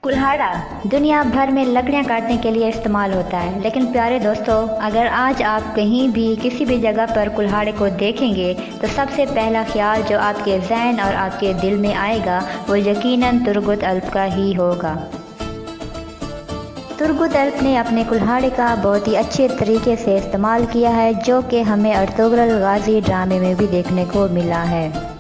कुल्हाड़ा दुनिया भर में लकड़ियाँ काटने के लिए इस्तेमाल होता है, लेकिन प्यारे दोस्तों, अगर आज आप कहीं भी किसी भी जगह पर कुल्हाड़े को देखेंगे तो सबसे पहला ख्याल जो आपके ज़हन और आपके दिल में आएगा वो यकीनन तुर्गुत अल्प का ही होगा। तुर्गुत अल्प ने अपने कुल्हाड़े का बहुत ही अच्छे तरीके से इस्तेमाल किया है, जो कि हमें अर्तुगरुल गाज़ी ड्रामे में भी देखने को मिला है।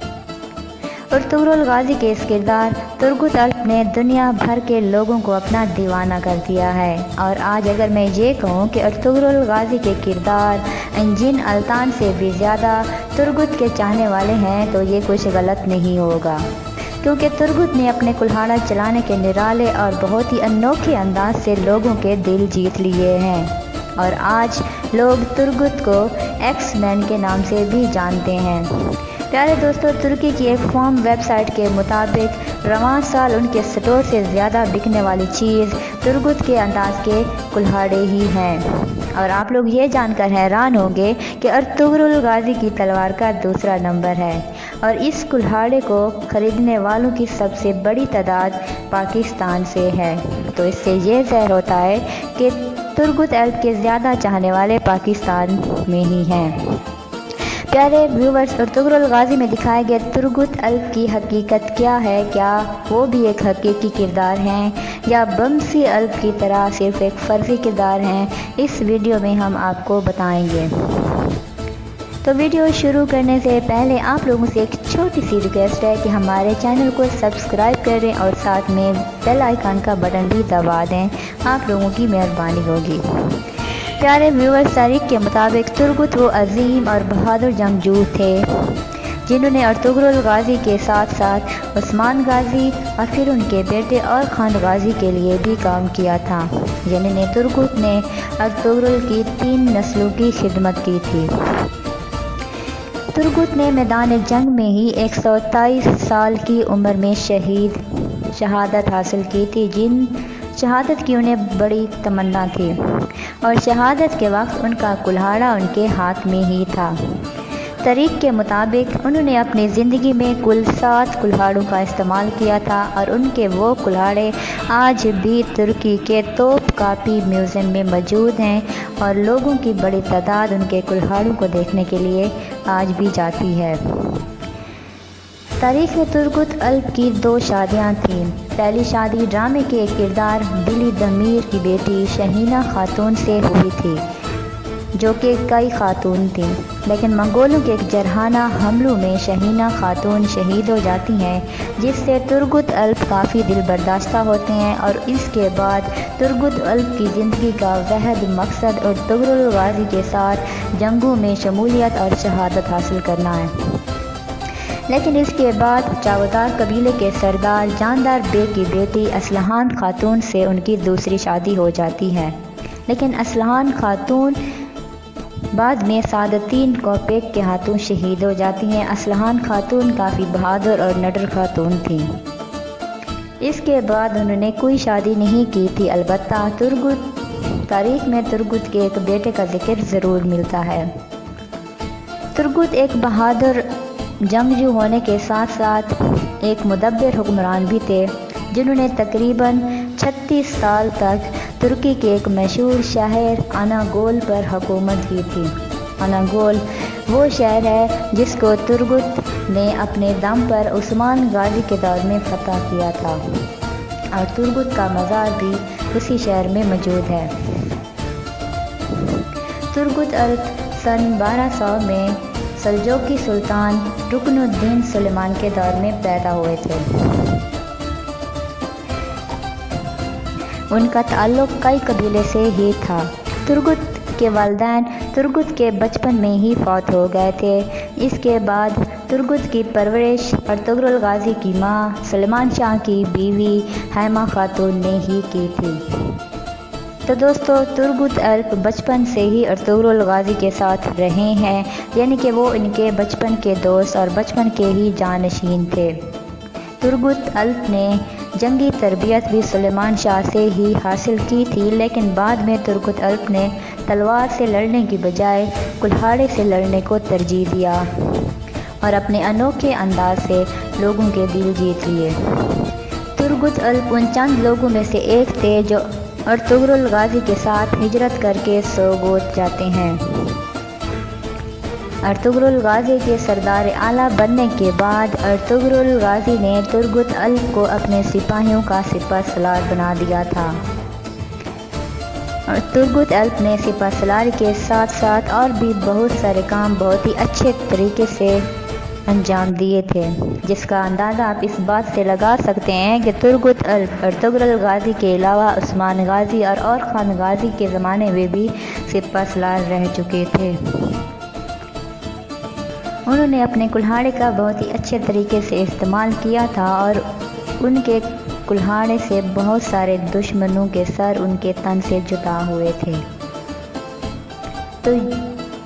अर्तुगरुल गाज़ी के इस किरदार तुर्गुत अल्प ने दुनिया भर के लोगों को अपना दीवाना कर दिया है। और आज अगर मैं ये कहूँ कि अर्तुगरुल गाज़ी के किरदार इंजिन अल्तान से भी ज़्यादा तुर्गुत के चाहने वाले हैं तो ये कुछ गलत नहीं होगा, क्योंकि तुर्गुत ने अपने कुल्हाड़ा चलाने के निराले और बहुत ही अनोखे अंदाज से लोगों के दिल जीत लिए हैं। और आज लोग तुर्गुत को एक्स मैन के नाम से भी जानते हैं। प्यारे दोस्तों, तुर्की की एक फॉर्म वेबसाइट के मुताबिक रवां साल उनके स्टोर से ज़्यादा बिकने वाली चीज़ तुर्गुत के अंदाज के कुल्हाड़े ही हैं। और आप लोग ये जानकर हैरान होंगे कि अर्तुगरुल गाज़ी की तलवार का दूसरा नंबर है और इस कुल्हाड़े को ख़रीदने वालों की सबसे बड़ी तादाद पाकिस्तान से है। तो इससे ये ज़ाहिर होता है कि तुर्गुत अल्प के ज़्यादा चाहने वाले पाकिस्तान में ही हैं। प्यारे व्यूवर्स, अर्तुगरुल गाज़ी में दिखाए गए तुर्गुत अल्प की हकीकत क्या है? क्या वो भी एक हकीकी किरदार हैं या बमसी अल्प की तरह सिर्फ एक फ़र्ज़ी किरदार हैं? इस वीडियो में हम आपको बताएंगे। तो वीडियो शुरू करने से पहले आप लोगों से एक छोटी सी रिक्वेस्ट है कि हमारे चैनल को सब्सक्राइब करें और साथ में बेल आइकन का बटन भी दबा दें। आप लोगों की मेहरबानी होगी। प्यारे व्यूअर्स, तारीख के मुताबिक तुर्गुत वो अजीम और बहादुर जंगजू थे जिन्होंने अर्तुगरुल गाज़ी के साथ साथ उस्मान गाज़ी और फिर उनके बेटे और खान गाज़ी के लिए भी काम किया था। जिन्होंने तुर्गुत ने अर्तुगरुल की 3 नस्लों की खिदमत की थी। तुर्गुत ने मैदान जंग में ही 123 साल की उम्र में शहादत हासिल की थी, जिन शहादत की उन्हें बड़ी तमन्ना थी और शहादत के वक्त उनका कुल्हाड़ा उनके हाथ में ही था। तारीख के मुताबिक उन्होंने अपनी ज़िंदगी में कुल 7 कुल्हाड़ों का इस्तेमाल किया था और उनके वो कुल्हाड़े आज भी तुर्की के तोपकापी म्यूज़ियम में मौजूद हैं और लोगों की बड़ी तादाद उनके कुल्हाड़ों को देखने के लिए आज भी जाती है। तारीख में तुर्गुत अल्प की 2 शादियाँ थीं। पहली शादी ड्रामे के एक किरदार बिली दमीर की बेटी शहीना खातून से हुई थी, जो कि कई खातून थीं, लेकिन मंगोलों के एक जरहाना हमलों में शहीना खातून शहीद हो जाती हैं, जिससे तुर्गुत अल्प काफ़ी दिल बर्दाश्ता होते हैं। और इसके बाद तुर्गुत अल्प की ज़िंदगी का वहद मकसद अर्तुगरुल गाज़ी के साथ जंगों में शमूलियत और शहादत हासिल करना है। लेकिन इसके बाद चावदार कबीले के सरदार जानदार बेग की बेटी असलहान खातून से उनकी दूसरी शादी हो जाती है, लेकिन असलहान खातून बाद में सादतीन कोपेक के हाथों शहीद हो जाती हैं। असलहान खातून काफ़ी बहादुर और नडर खातून थी। इसके बाद उन्होंने कोई शादी नहीं की थी। अलबत्ता तारीख में तुर्गुत के एक बेटे का जिक्र ज़रूर मिलता है। तुर्गुत एक बहादुर जंगजू होने के साथ साथ एक मुदब्बिर हुक्मरान भी थे, जिन्होंने तकरीबन 36 साल तक तुर्की के एक मशहूर शहर अनागोल पर हुकूमत की थी। अनागोल वो शहर है जिसको तुर्गुत ने अपने दम पर उस्मान गाज़ी के दौर में फतह किया था और तुर्गुत का मज़ार भी उसी शहर में मौजूद है। तुर्गुत अल्प सन 1200 में सल्जोकी सुल्तान रुकनुद्दीन सुलेमान के दौर में पैदा हुए थे। उनका ताल्लुक़ कई कबीले से ही था। तुर्गुत के वालिदैन तुर्गुत के बचपन में ही फौत हो गए थे। इसके बाद तुर्गुत की परवरिश अर्तुगरुल गाज़ी की माँ सुलेमान शाह की बीवी हैमा खातून ने ही की थी। तो दोस्तों, तुर्गुत अल्प बचपन से ही अर्तुगरुल गाज़ी के साथ रहे हैं, यानी कि वो इनके बचपन के दोस्त और बचपन के ही जानशीन थे। तुर्गुत अल्प ने जंगी तरबियत भी सुलेमान शाह से ही हासिल की थी, लेकिन बाद में तुर्गुत अल्प ने तलवार से लड़ने की बजाय कुल्हाड़े से लड़ने को तरजीह दिया और अपने अनोखे अंदाज से लोगों के दिल जीत लिए। तुर्गुत अल्प उन चंद लोगों में से एक थे जो अर्तुगरुल गाजी के साथ हिजरत करके सोगोत जाते हैं। अर्तुगरुल गाजी के सरदार आला बनने के बाद अर्तुगरुल गाजी ने तुर्गुत अल्प को अपने सिपाहियों का सिपहसालार बना दिया था। और तुर्गुत अल्प ने सिपहसालार के साथ साथ और भी बहुत सारे काम बहुत ही अच्छे तरीके से अंजाम दिए थे, जिसका अंदाज़ा आप इस बात से लगा सकते हैं कि तुर्गुत अल्प अर्तुगरुल गाजी के अलावा उस्मान गाजी और खान गाजी के ज़माने में भी सिपहसालार रह चुके थे। उन्होंने अपने कुल्हाड़े का बहुत ही अच्छे तरीके से इस्तेमाल किया था और उनके कुल्हाड़े से बहुत सारे दुश्मनों के सर उनके तन से जुदा हुए थे। तो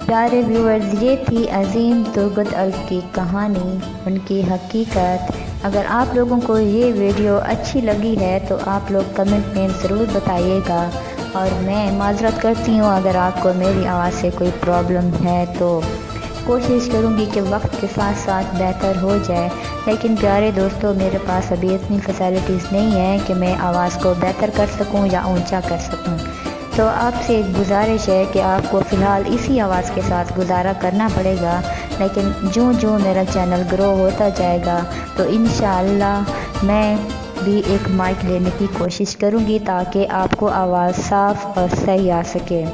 प्यारे व्यूअर्स, ये थी अजीम तुर्गुत अल्प की कहानी, उनकी हकीकत। अगर आप लोगों को ये वीडियो अच्छी लगी है तो आप लोग कमेंट में ज़रूर बताइएगा। और मैं माज़रत करती हूँ अगर आपको मेरी आवाज़ से कोई प्रॉब्लम है, तो कोशिश करूँगी कि वक्त के साथ साथ बेहतर हो जाए। लेकिन प्यारे दोस्तों, मेरे पास अभी इतनी फैसिलिटीज़ नहीं है कि मैं आवाज़ को बेहतर कर सकूँ या ऊंचा कर सकूँ। तो आपसे एक गुजारिश है कि आपको फ़िलहाल इसी आवाज़ के साथ गुजारा करना पड़ेगा, लेकिन जो मेरा चैनल ग्रो होता जाएगा तो इंशाअल्लाह मैं भी एक माइक लेने की कोशिश करूँगी ताकि आपको आवाज़ साफ़ और सही आ सके।